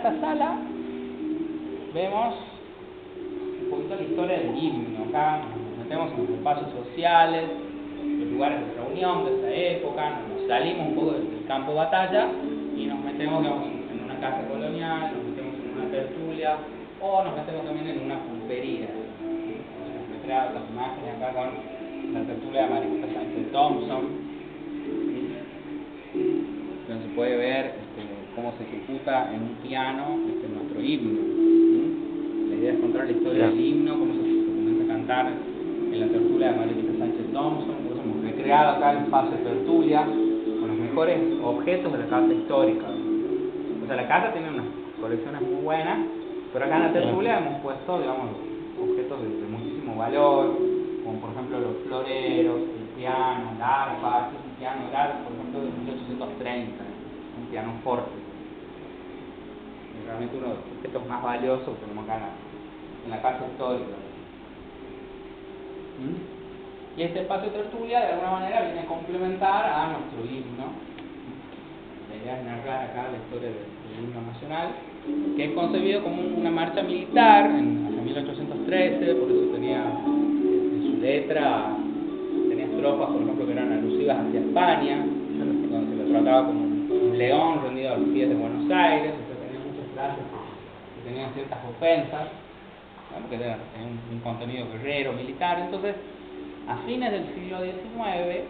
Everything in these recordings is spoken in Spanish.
esta sala vemos un poquito la historia del himno. Acá nos metemos en los espacios sociales, los lugares de reunión de esa época, nos salimos un poco del campo de batalla y nos metemos, digamos, en una casa colonial, nos metemos en una tertulia o nos metemos también en una pulpería. Me trae las imágenes acá con la tertulia de Mariquita Sánchez Thompson, donde se puede ver cómo se ejecuta en un piano nuestro himno. La idea es contar la historia del himno, cómo se comienza a cantar en la tertulia de Mariquita Sánchez Thompson. Por eso hemos recreado acá el espacio de tertulia con los mejores objetos de la casa histórica. O sea, la casa tiene unas colecciones muy buenas, pero acá en la tertulia hemos puesto, digamos, objetos de muchísimo valor, como por ejemplo los floreros, el piano, el arpa. Este es un piano grave, por ejemplo, de 1830, un piano forte. Es realmente uno de los objetos más valiosos que tenemos acá en la casa histórica. Y este espacio de tertulia de alguna manera viene a complementar a nuestro himno. La idea es narrar acá la historia del himno nacional, que es concebido como una marcha militar hasta 1813, por eso tenía en su letra, tenía estrofas, por ejemplo, que eran alusivas hacia España, donde se lo trataba como un león rendido a los pies de Buenos Aires. Después tenía muchas frases que tenían ciertas ofensas, porque tenía un contenido guerrero, militar. Entonces, a fines del siglo XIX,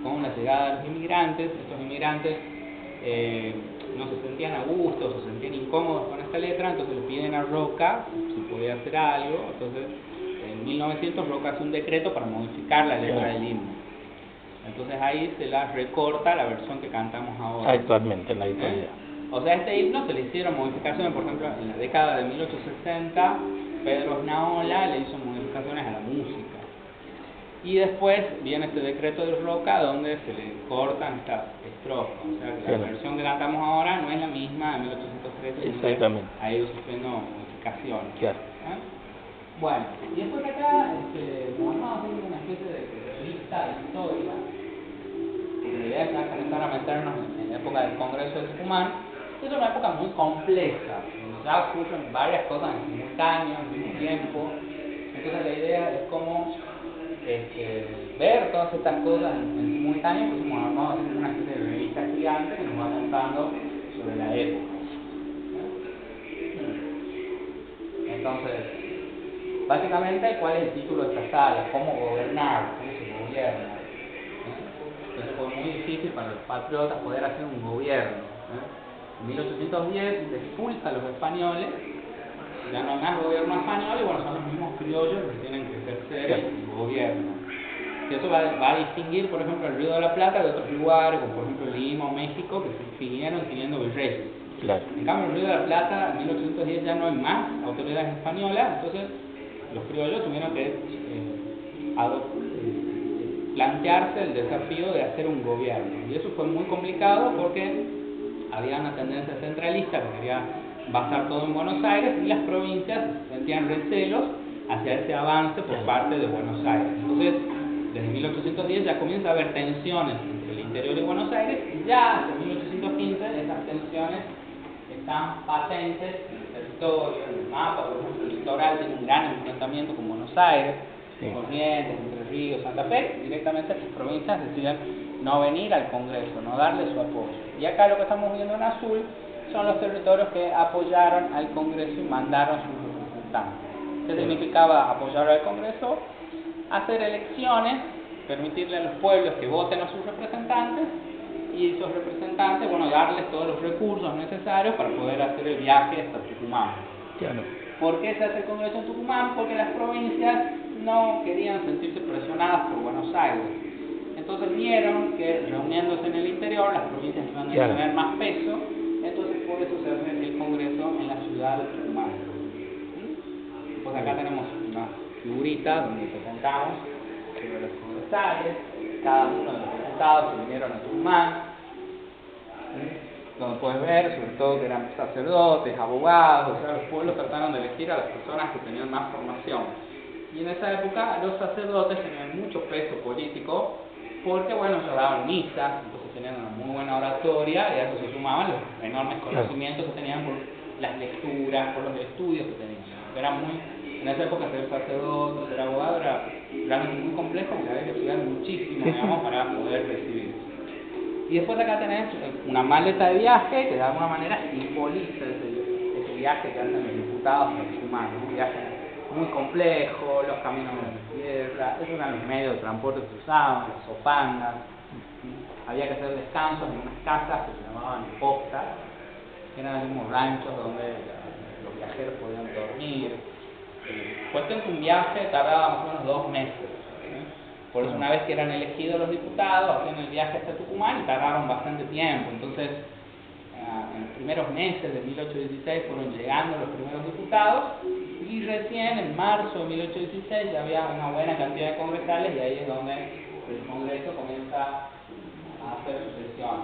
con la llegada de los inmigrantes, estos inmigrantes no se sentían a gusto, se sentían incómodos con esta letra, entonces le piden a Roca si podía hacer algo. Entonces, en 1900 Roca hace un decreto para modificar la letra del himno. Entonces ahí se la recorta la versión que cantamos ahora. Actualmente, en la actualidad. O sea, este himno se le hicieron modificaciones, por ejemplo, en la década de 1860, Pedro Osnaola le hizo modificaciones a la música. Y después viene este decreto de Roca donde se le cortan estas estrofas. O sea, que la versión que cantamos ahora no es la misma de 1813, exactamente, ha ido sufriendo modificaciones. Claro. Bueno, y después acá nos vamos a hacer una especie de lista de historia. La idea es comenzar a meternos en la época del Congreso de Tucumán. Es una época muy compleja, donde ya ocurren varias cosas en simultáneo, al mismo tiempo. Entonces la idea es cómo ver todas estas cosas en simultáneo, pues hemos armado una especie de revista gigante que nos va contando sobre la época. Entonces, básicamente, ¿cuál es el título de esta sala? ¿Cómo gobernar? ¿Cómo se gobierna? Entonces fue muy difícil para los patriotas poder hacer un gobierno. En 1810 se expulsa a los españoles, ya no hay más gobierno español, y bueno, son los mismos criollos que tienen que ejercer el gobierno. Y eso va a distinguir, por ejemplo, el Río de la Plata de otros lugares, como por ejemplo Lima o México, que se siguieron teniendo virreyes. Claro. En cambio, el Río de la Plata, en 1810 ya no hay más autoridades españolas, entonces los criollos tuvieron que plantearse el desafío de hacer un gobierno. Y eso fue muy complicado porque había una tendencia centralista que quería basar todo en Buenos Aires, y las provincias sentían recelos hacia ese avance por parte de Buenos Aires. Entonces, desde 1810 ya comienza a haber tensiones entre el interior de Buenos Aires, y ya hasta 1815 esas tensiones están patentes en el territorio, en el mapa. Por ejemplo, el litoral tiene un gran enfrentamiento con Buenos Aires, Corrientes, Entre Ríos, Santa Fe. Directamente las provincias deciden no venir al Congreso, no darle su apoyo. Y acá lo que estamos viendo en azul son los territorios que apoyaron al Congreso y mandaron sus representantes. ¿Qué significaba apoyar al Congreso? Hacer elecciones, permitirle a los pueblos que voten a sus representantes, y esos representantes, bueno, darles todos los recursos necesarios para poder hacer el viaje hasta Tucumán. Claro. ¿Por qué se hace el Congreso en Tucumán? Porque las provincias no querían sentirse presionadas por Buenos Aires. Entonces vieron que reuniéndose en el interior las provincias iban a tener más peso, entonces por eso se hace el Congreso en la ciudad de Tucumán. Pues acá tenemos una figurita donde presentamos sobre los congresales, cada uno de los diputados que vinieron a Tucumán, donde puedes ver sobre todo que eran sacerdotes, abogados. O sea, los pueblos trataron de elegir a las personas que tenían más formación. Y en esa época los sacerdotes tenían mucho peso político, porque bueno, ellos daban misas, entonces tenían una muy buena oratoria, y a eso se sumaban los enormes conocimientos que tenían por las lecturas, por los estudios que tenían. Era muy, en esa época ser sacerdote, ser abogado era realmente muy complejo porque había que estudiar muchísimo, digamos, para poder recibir. Y después acá tenés una maleta de viaje que de alguna manera simboliza ese viaje que hacen los diputados a Tucumán, un viaje muy complejo, los caminos de tierra, esos eran los medios de transporte que se usaban, las sopangas, había que hacer descansos en unas casas que se llamaban postas, que eran los mismos ranchos donde los viajeros podían dormir. Cuestión que un viaje tardaba más o menos 2 meses. Por eso una vez que eran elegidos los diputados, hacían el viaje hasta Tucumán y tardaron bastante tiempo. Entonces, en los primeros meses de 1816 fueron llegando los primeros diputados y recién en marzo de 1816 ya había una buena cantidad de congresales y ahí es donde el Congreso comienza a hacer su sesión.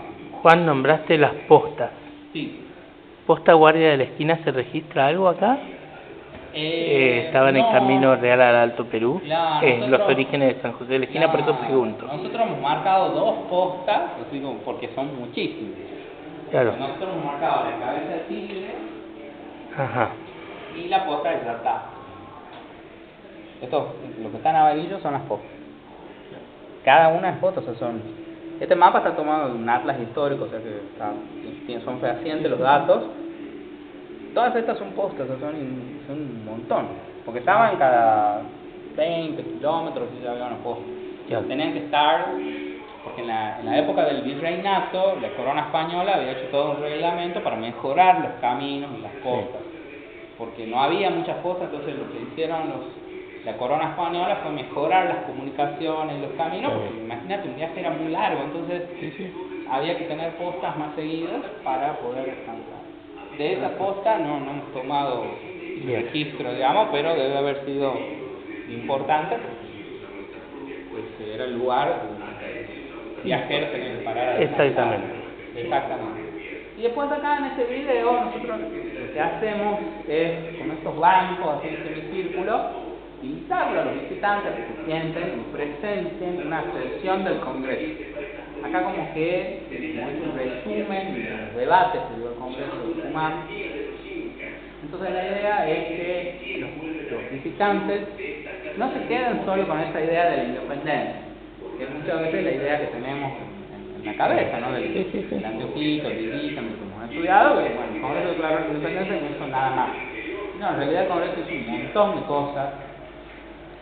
Juan, nombraste las postas. Sí. ¿Posta Guardia de la Esquina se registra algo acá? Estaba en el camino real al Alto Perú, Claro, los orígenes de San José de la Esquina, por eso pregunto. Nosotros hemos marcado 2 postas, así como porque son muchísimos. Claro. Nosotros hemos marcado la cabeza de tigre Ajá. y la posta de Yatá. Esto, lo que está en amarillo son las postas. Cada una es posta, o sea, son... Este mapa está tomado de un atlas histórico, o sea que son fehacientes los datos. Todas estas son postas, o sea, son un montón, porque estaban cada 20 kilómetros y ya había una posta. Ya. Tenían que estar, porque en la época del virreinato, la corona española había hecho todo un reglamento para mejorar los caminos y las postas, porque no había muchas postas, entonces lo que hicieron la corona española fue mejorar las comunicaciones y los caminos, porque imagínate, un viaje era muy largo, entonces había que tener postas más seguidas para poder descansar. De esa posta no hemos tomado registro, digamos, pero debe haber sido importante porque era el lugar donde viajeros tenían que parar a descansar. Exactamente. Y después acá en este video nosotros lo que hacemos es, con estos bancos así en semicírculo, invitarlo a los visitantes que se sienten y presencien una sesión del Congreso. Acá como que es un resumen de los debates que dio el Congreso de Tucumán. Entonces la idea es que los visitantes no se queden solo con esa idea de la independencia, que es muchas veces la idea que tenemos en la cabeza, ¿no? Del anteojito, el indígena, que hemos estudiado, que bueno, el Congreso declaró la independencia y no hizo nada más. No, en realidad el Congreso hizo un montón de cosas.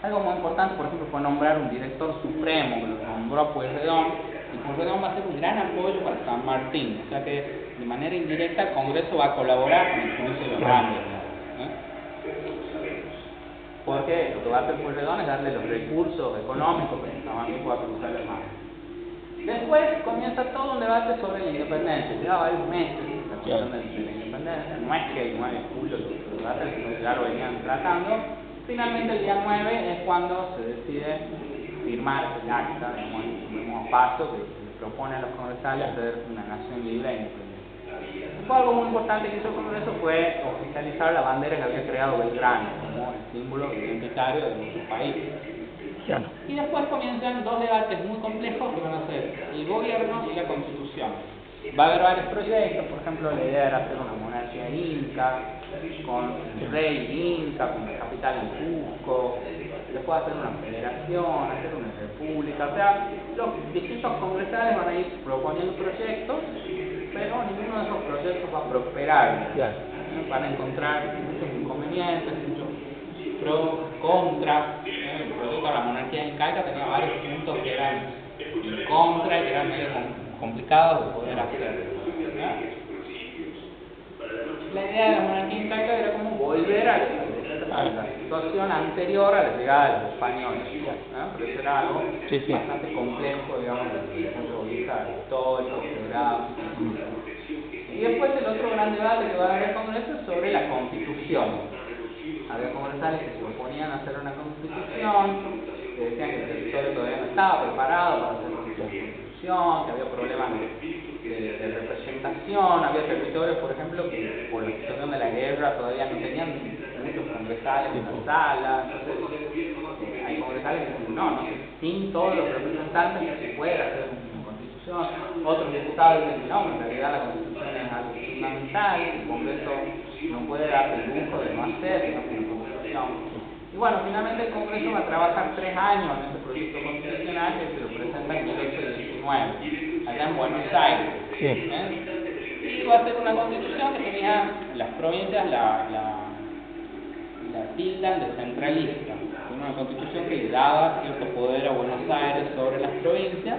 Algo muy importante, por ejemplo, fue nombrar un director supremo, que lo nombró Pueyrredón, y Pueyrredón va a ser un gran apoyo para San Martín, o sea que de manera indirecta el Congreso va a colaborar con el Congreso de los Andes, porque lo que va a hacer Pueyrredón es darle los recursos económicos para que San Martín pueda cruzar el mar. Después comienza todo un debate sobre la independencia, lleva varios meses la cuestión de la independencia, no es que el 9 de julio los debates, sino que ya lo venían tratando. Finalmente el día 9 es cuando se decide firmar el acta, digamos, el último paso que propone a los congresales ser una nación libre e independiente. Fue algo muy importante que hizo el Congreso fue oficializar la bandera que había creado Belgrano como el símbolo identitario de nuestro país. Y después comienzan 2 debates muy complejos que van a ser el gobierno y la constitución. Va a haber varios proyectos, por ejemplo la idea era hacer una monarquía inca, con el rey inca, con la capital en Cusco, después hacer una federación, hacer una república, o sea, los distintos congresales van a ir proponiendo proyectos, pero ninguno de esos proyectos va a prosperar, van a encontrar muchos inconvenientes, muchos pros, contras. El proyecto de la monarquía incaica tenía varios puntos que eran en contra y que eran medio complicados de poder hacer. La idea de la monarquía incaica era como volver a la situación anterior a la llegada de los españoles, pero eso era algo bastante complejo, digamos, desde el punto de vista histórico, geográfico. Y después el otro gran debate que va a haber en el Congreso es sobre la Constitución. Había congresales que se oponían a hacer una Constitución, que decían que el territorio todavía no estaba preparado para hacer una Constitución, que había problemas de representación, había territorios, por ejemplo, que por la situación de la guerra todavía no tenían muchos congresales en la sala, entonces hay congresales salen y dicen, no, sin todos los representantes no se puede hacer una constitución. Otros diputados dicen que no, en realidad la constitución es algo fundamental, el Congreso no puede darse el lujo de no hacer una constitución. Y bueno, finalmente el Congreso va a trabajar 3 años en ese proyecto constitucional que se lo presenta en 1819, allá en Buenos Aires. Sí. Y va a ser una constitución que tenía las provincias, la tildan de centralista. Una constitución que le daba cierto poder a Buenos Aires sobre las provincias,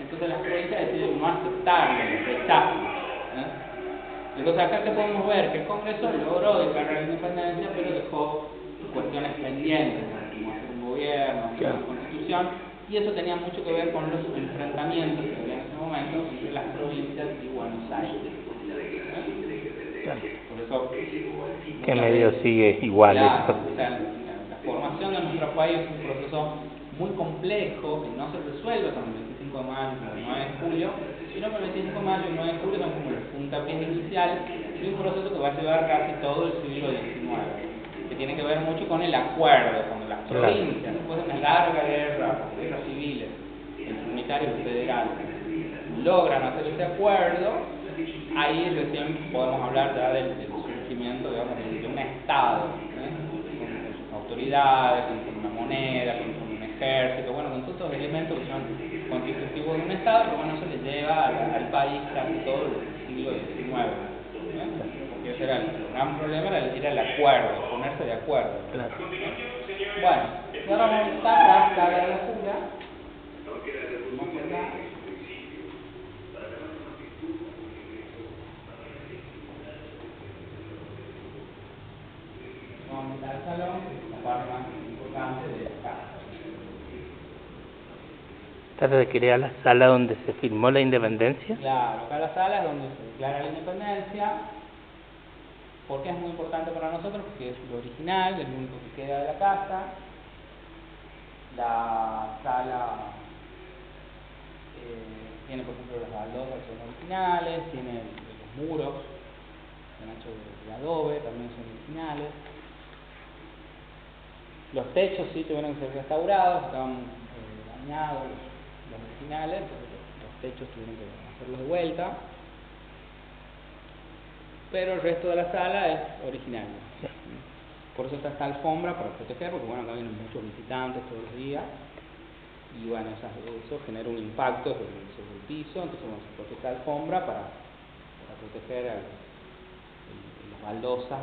entonces las provincias deciden no aceptarlo, rechazan. Entonces acá que podemos ver que el Congreso logró declarar la independencia, pero dejó cuestiones pendientes, como hacer un gobierno, hacer una constitución, y eso tenía mucho que ver con los enfrentamientos que había en ese momento entre las provincias y Buenos Aires. Por eso, que medio sigue igual. Claro, o sea, la formación de nuestro país es un proceso muy complejo que no se resuelve con el 25 de mayo y el 9 de julio, sino que el 25 de mayo y el 9 de julio son como los puntapiés iniciales de un proceso que va a llevar casi todo el siglo XIX, que tiene que ver mucho con el acuerdo, con las provincias, después de una larga guerras civiles, entre unitarios y federales, logran hacer ese acuerdo. Ahí recién podemos hablar ya del surgimiento, digamos, de un Estado, con autoridades, con una moneda, con un ejército, bueno, con todos estos elementos que son constitutivos de un Estado, pero bueno, eso le lleva al país casi todo el siglo XIX. Porque ese era el gran problema, era el acuerdo, ponerse de acuerdo. Claro. Bueno, y ahora vamos a empezar la sala de la fuga. Vamos al salón, la parte más importante de la casa. ¿Esta requería la sala donde se firmó la independencia? Claro, acá la sala es donde se declara la independencia. ¿Por qué es muy importante para nosotros? Porque es lo original, es lo único que queda de la casa. La sala tiene, por ejemplo, las baldosas son originales, tiene los muros, están hechos de adobe, también son originales. Los techos sí tuvieron que ser restaurados, estaban dañados los originales, los techos tuvieron que hacerlos de vuelta, pero el resto de la sala es original. Por eso está esta alfombra para proteger, porque bueno, acá vienen muchos visitantes todos los días, y bueno, eso genera un impacto sobre el piso, entonces bueno, se pone esta alfombra para proteger las baldosas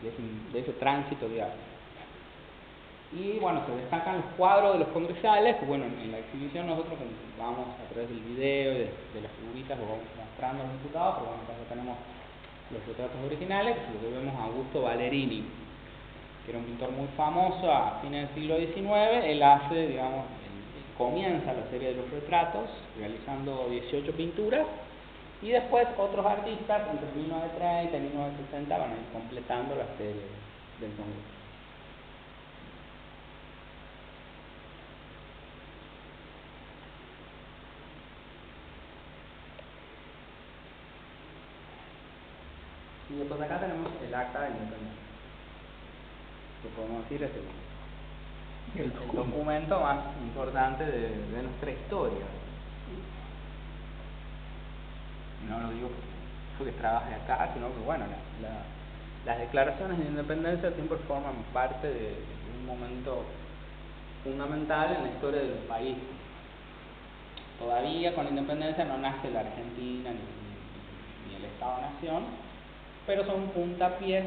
de ese tránsito de agua. Y bueno, se destacan los cuadros de los congresales, que bueno, en la exhibición nosotros vamos a través del video y de las figuritas, lo vamos mostrando a los diputados, pero bueno, acá tenemos los retratos originales, que se los debemos a Augusto Valerini, que era un pintor muy famoso a fines del siglo XIX. Él hace, digamos, comienza la serie de los retratos, realizando 18 pinturas, y después otros artistas, entre 1930 y 1960, van a ir completando la serie del Congreso. Y después acá tenemos el acta de independencia, que podemos decir es el documento más importante de nuestra historia. No lo digo porque trabaje acá, sino que bueno, las declaraciones de independencia siempre forman parte de un momento fundamental en la historia del país. Todavía con la independencia no nace la Argentina ni el Estado-Nación, pero son puntapiés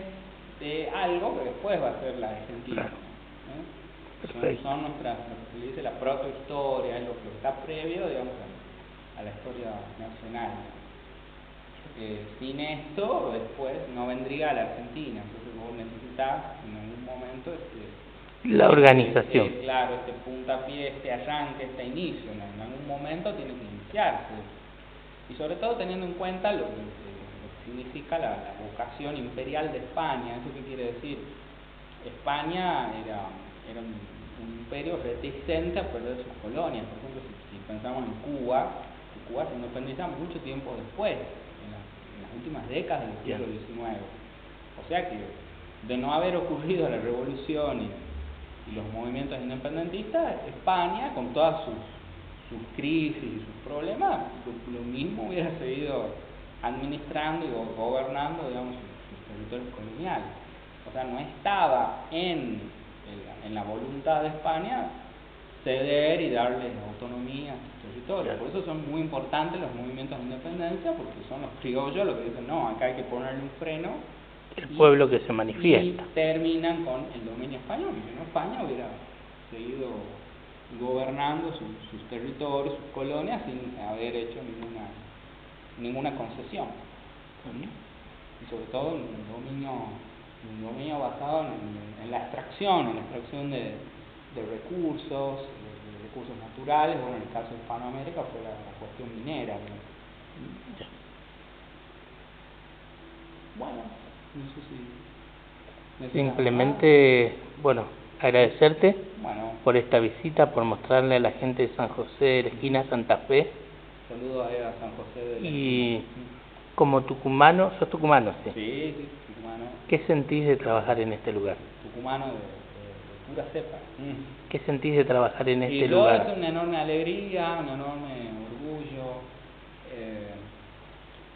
de algo que después va a ser la Argentina. Son nuestras, lo que dice la protohistoria, es lo que está previo, digamos, a la historia nacional. Sin esto, después no vendría a la Argentina, entonces vos necesitas en algún momento la organización. Claro, este puntapié, este arranque, este inicio, en algún momento tiene que iniciarse. Y sobre todo teniendo en cuenta lo que significa la vocación imperial de España. ¿Eso qué quiere decir? España era un imperio reticente a perder sus colonias. Por ejemplo, si pensamos en Cuba se independiza mucho tiempo después, en las últimas décadas del siglo XIX. O sea que de no haber ocurrido la revolución y los movimientos independentistas, España, con todas sus crisis y sus problemas, lo mismo hubiera seguido administrando y gobernando, digamos, sus territorios coloniales. O sea, no estaba en la voluntad de España ceder y darle autonomía a sus territorios. Por eso son muy importantes los movimientos de independencia, porque son los criollos los que dicen, no, acá hay que ponerle un freno. El pueblo que se manifiesta. Y terminan con el dominio español, y si no, España hubiera seguido gobernando sus territorios, sus colonias, sin haber hecho ninguna concesión. Y sobre todo un dominio basado en la extracción de recursos, de recursos naturales. Bueno, en el caso de Hispanoamérica fue la cuestión minera. Bueno, no sé si simplemente, bueno, agradecerte por esta visita, por mostrarle a la gente de San José de la esquina Santa Fe. Saludos a San José de la y esquina. Como tucumano, ¿sos tucumano? Sí, sí, tucumano. ¿Qué sentís de trabajar en este lugar? Tucumano de pura cepa. ¿Qué sentís de trabajar en este lugar? Es una enorme alegría, un enorme orgullo.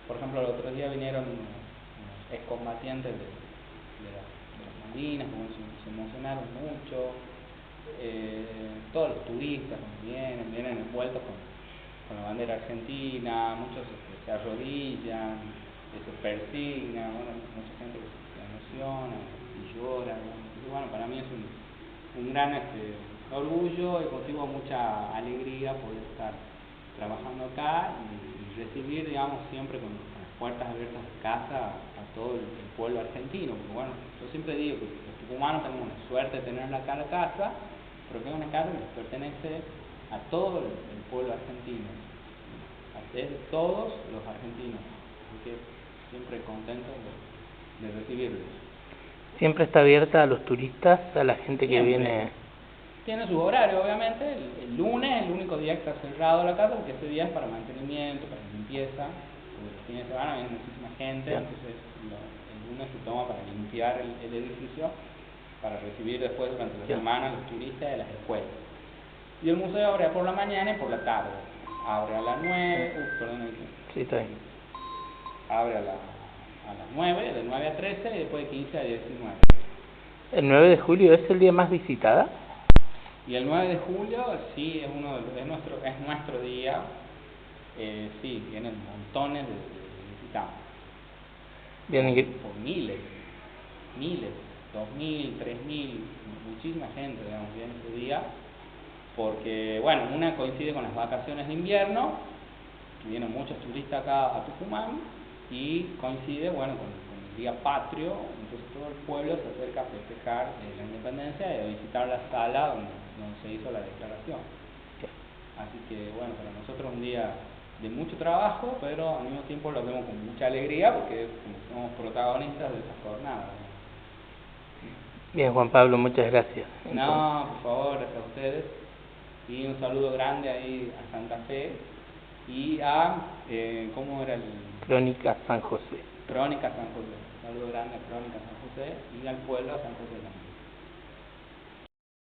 Por ejemplo, el otro día vinieron excombatientes de las Malvinas, como se emocionaron mucho. Todos los turistas vienen envueltos con la bandera argentina, muchos se arrodillan, se persignan, mucha gente que se emociona y llora. Bueno, para mí es un gran orgullo y motivo mucha alegría poder estar trabajando acá y recibir, digamos, siempre con las puertas abiertas de casa a todo el pueblo argentino. Porque bueno, yo siempre digo que los tucumanos tenemos la suerte de tenerla acá en la casa, pero que es una casa que pertenece a todo el pueblo argentino, a todos los argentinos, así que siempre contento de recibirlos. ¿Siempre está abierta a los turistas, a la gente que viene? Tiene su horario, obviamente. El lunes es el único día que está cerrado la casa, porque ese día es para mantenimiento, para limpieza, porque los fines de semana viene muchísima gente. Bien. Entonces el lunes se toma para limpiar el edificio, para recibir después durante la semana los turistas de las escuelas. Y el museo abre por la mañana y por la tarde. Abre a las 9, Sí, está bien. Abre a las 9, de 9 a 13 y después de 15 a 19. ¿El 9 de julio es el día más visitada? Y el 9 de julio sí es nuestro día. Sí, vienen montones de visitantes. Por miles, 2.000, 3.000, muchísima gente, digamos, viene ese día. Porque, bueno, una coincide con las vacaciones de invierno, que vienen muchos turistas acá a Tucumán, y coincide, bueno, con el día patrio, entonces todo el pueblo se acerca a festejar la independencia y a visitar la sala donde se hizo la declaración. Así que, bueno, para nosotros un día de mucho trabajo, pero al mismo tiempo lo vemos con mucha alegría porque somos protagonistas de esa jornada. Bien, Juan Pablo, muchas gracias. No, por favor, gracias a ustedes. Y un saludo grande ahí a Santa Fe y a, ¿cómo era el? Crónica San José. Crónica San José. Un saludo grande a Crónica San José y al pueblo a San José también.